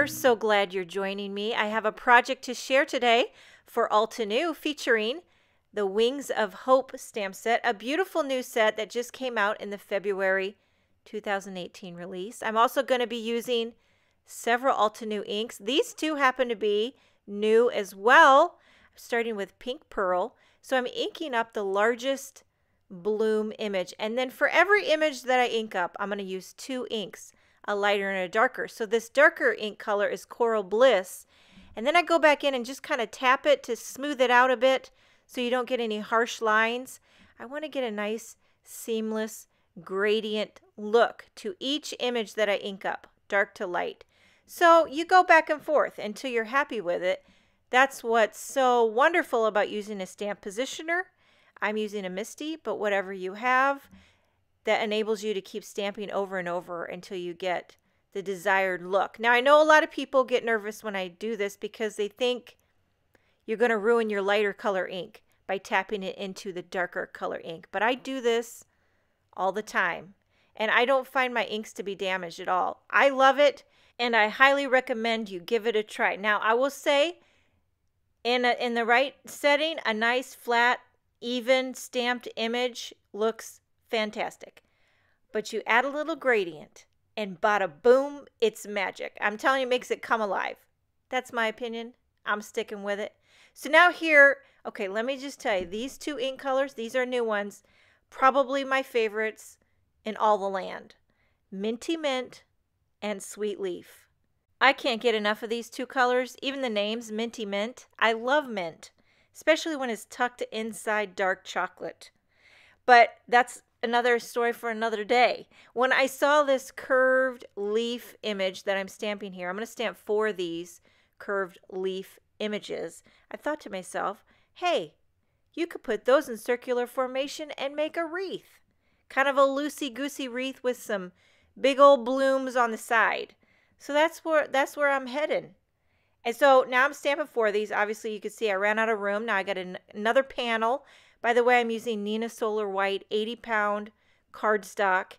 You're so glad you're joining me. I have a project to share today for Altenew featuring the Wings of Hope stamp set, a beautiful new set that just came out in the February 2018 release. I'm also going to be using several Altenew inks. These two happen to be new as well, starting with Pink Pearl. So I'm inking up the largest bloom image, and then for every image that I ink up, I'm going to use two inks, a lighter and a darker. So this darker ink color is Coral Bliss, and then I go back in and just kind of tap it to smooth it out a bit so you don't get any harsh lines. I want to get a nice seamless gradient look to each image that I ink up, dark to light. So you go back and forth until you're happy with it. That's what's so wonderful about using a stamp positioner. I'm using a MISTI, but whatever you have, that enables you to keep stamping over and over until you get the desired look. Now, I know a lot of people get nervous when I do this because they think you're going to ruin your lighter color ink by tapping it into the darker color ink. But I do this all the time, and I don't find my inks to be damaged at all. I love it, and I highly recommend you give it a try. Now, I will say, in the right setting, a nice, flat, even stamped image looks fantastic. But you add a little gradient and bada boom, it's magic. I'm telling you, it makes it come alive. That's my opinion. I'm sticking with it. So now here, okay, let me just tell you, these two ink colors, these are new ones, probably my favorites in all the land. Minty Mint and Sweet Leaf. I can't get enough of these two colors. Even the names, Minty Mint. I love mint, especially when it's tucked inside dark chocolate. But that's another story for another day. When I saw this curved leaf image that I'm stamping here, I'm going to stamp 4 of these curved leaf images. I thought to myself, hey, you could put those in circular formation and make a wreath. Kind of a loosey-goosey wreath with some big old blooms on the side. So that's where I'm heading. And so now I'm stamping 4 of these. Obviously, you can see I ran out of room. Now I got another panel. By the way, I'm using Neenah Solar White 80-pound cardstock.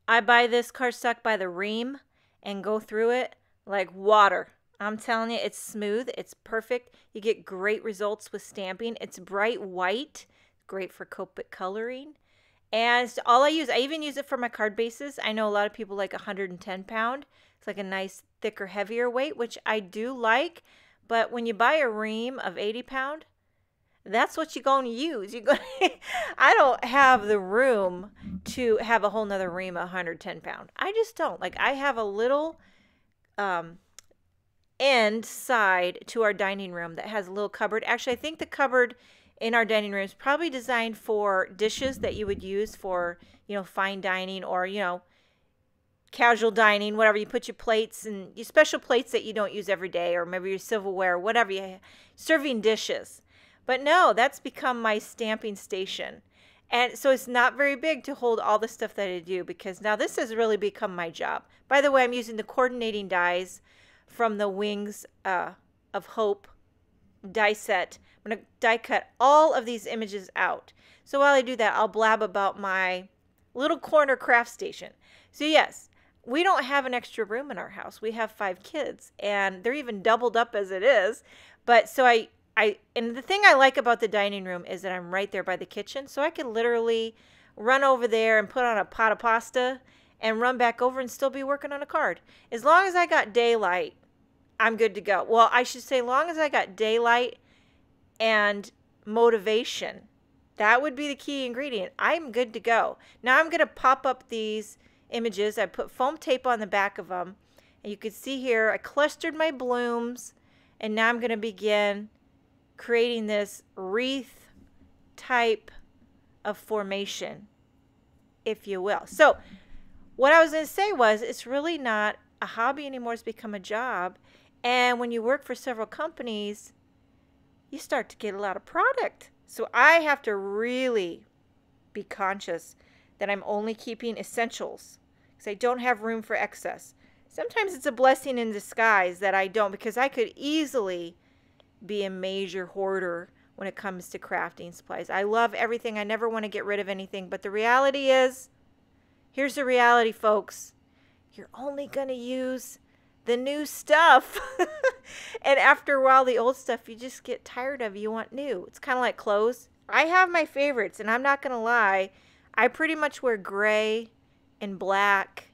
I buy this cardstock by the ream and go through it like water. I'm telling you, it's smooth. It's perfect. You get great results with stamping. It's bright white. Great for Copic coloring. And it's all I use. I even use it for my card bases. I know a lot of people like 110-pound. It's like a nice, thicker, heavier weight, which I do like. But when you buy a ream of 80-pound, that's what you're going to use. I don't have the room to have a whole nother ream of 110-pound. I just don't. Like, I have a little end side to our dining room that has a little cupboard. Actually, I think the cupboard in our dining room is probably designed for dishes that you would use for, fine dining or, casual dining, whatever. You put your plates and your special plates that you don't use every day, or maybe your silverware, whatever you have, serving dishes. But no, that's become my stamping station. And so it's not very big to hold all the stuff that I do, because now this has really become my job. By the way, I'm using the coordinating dies from the Wings of Hope die set. I'm going to die cut all of these images out. So while I do that, I'll blab about my little corner craft station. So yes, we don't have an extra room in our house. We have 5 kids, and they're even doubled up as it is. But so and the thing I like about the dining room is that I'm right there by the kitchen, so I can literally run over there and put on a pot of pasta and run back over and still be working on a card. As long as I got daylight, I'm good to go. Well, I should say, long as I got daylight and motivation, that would be the key ingredient. I'm good to go. Now I'm going to pop up these images. I put foam tape on the back of them, and you can see here I clustered my blooms, and now I'm going to begin creating this wreath type of formation, if you will. So what I was going to say was, it's really not a hobby anymore. It's become a job. And when you work for several companies, you start to get a lot of product. So I have to really be conscious that I'm only keeping essentials, because I don't have room for excess. Sometimes it's a blessing in disguise that I don't, because I could easily be a major hoarder when it comes to crafting supplies. I love everything. I never want to get rid of anything. But the reality is, here's the reality, folks. You're only going to use the new stuff. And after a while, the old stuff you just get tired of. You want new. It's kind of like clothes. I have my favorites, and I'm not going to lie. I pretty much wear gray and black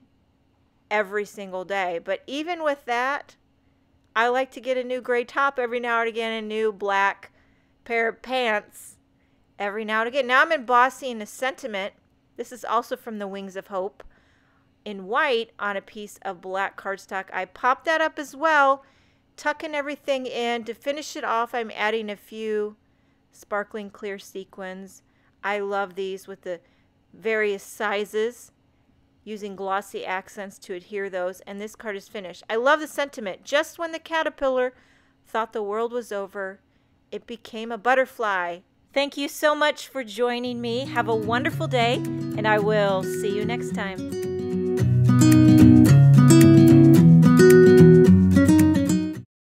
every single day. But even with that, I like to get a new gray top every now and again, a new black pair of pants every now and again. Now I'm embossing a sentiment. This is also from the Wings of Hope in white on a piece of black cardstock. I popped that up as well, tucking everything in. To finish it off, I'm adding a few sparkling clear sequins. I love these with the various sizes, using glossy accents to adhere those, and this card is finished. I love the sentiment. Just when the caterpillar thought the world was over, it became a butterfly. Thank you so much for joining me. Have a wonderful day, and I will see you next time.